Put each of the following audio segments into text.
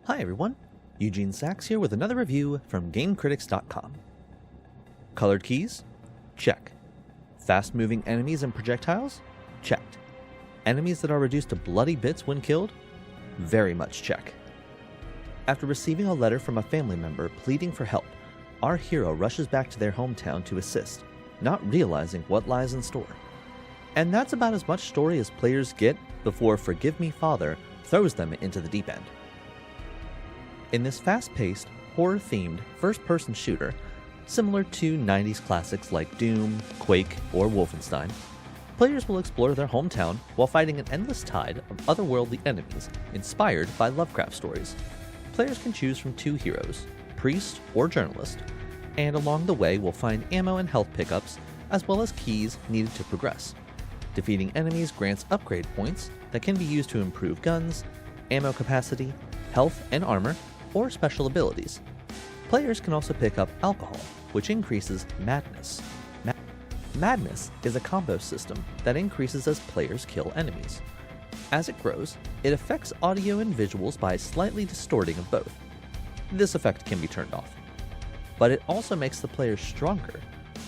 Hi everyone, Eugene Sachs here with another review from GameCritics.com. Colored keys? Check. Fast-moving enemies and projectiles? Checked. Enemies that are reduced to bloody bits when killed? Very much check. After receiving a letter from a family member pleading for help, our hero rushes back to their hometown to assist, not realizing what lies in store. And that's about as much story as players get before Forgive Me Father throws them into the deep end. In this fast-paced, horror-themed, first-person shooter, similar to 90s classics like Doom, Quake, or Wolfenstein, players will explore their hometown while fighting an endless tide of otherworldly enemies inspired by Lovecraft stories. Players can choose from two heroes, priest or journalist, and along the way will find ammo and health pickups, as well as keys needed to progress. Defeating enemies grants upgrade points that can be used to improve guns, ammo capacity, health and armor, or special abilities. Players can also pick up alcohol, which increases madness. Madness is a combo system that increases as players kill enemies. As it grows, it affects audio and visuals by slightly distorting of both. This effect can be turned off. But it also makes the players stronger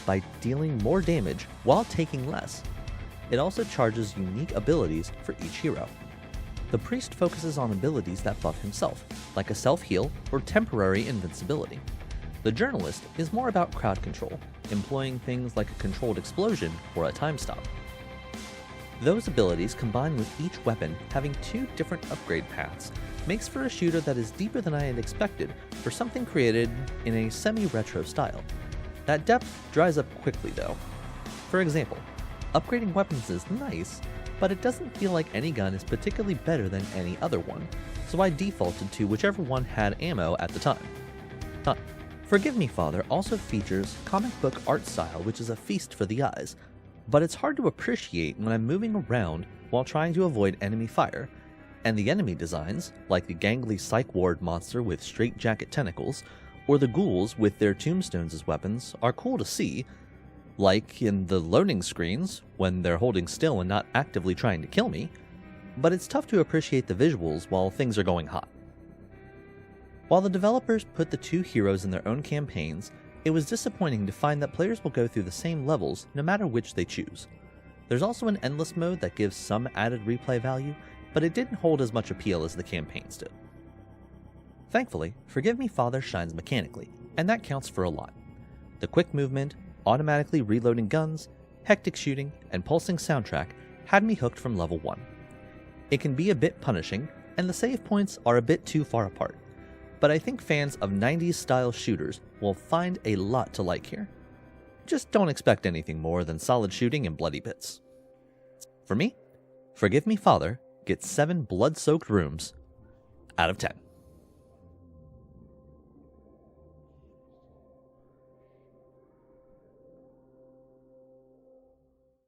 by dealing more damage while taking less. It also charges unique abilities for each hero. The priest focuses on abilities that buff himself, like a self-heal or temporary invincibility. The journalist is more about crowd control, employing things like a controlled explosion or a time stop. Those abilities combined with each weapon having two different upgrade paths makes for a shooter that is deeper than I had expected for something created in a semi-retro style. That depth dries up quickly though. For example, upgrading weapons is nice, but it doesn't feel like any gun is particularly better than any other one, so I defaulted to whichever one had ammo at the time. Forgive Me Father also features comic book art style, which is a feast for the eyes, but it's hard to appreciate when I'm moving around while trying to avoid enemy fire, and the enemy designs, like the gangly psych ward monster with straitjacket tentacles, or the ghouls with their tombstones as weapons, are cool to see, like in the loading screens when they're holding still and not actively trying to kill me, but it's tough to appreciate the visuals while things are going hot. While the developers put the two heroes in their own campaigns, it was disappointing to find that players will go through the same levels no matter which they choose. There's also an endless mode that gives some added replay value, but it didn't hold as much appeal as the campaigns did. Thankfully, Forgive Me Father shines mechanically, and that counts for a lot. The quick movement, automatically reloading guns, hectic shooting, and pulsing soundtrack had me hooked from level 1. It can be a bit punishing, and the save points are a bit too far apart, but I think fans of 90s style shooters will find a lot to like here. Just don't expect anything more than solid shooting and bloody bits. For me, Forgive Me Father gets 7 blood-soaked rooms out of 10.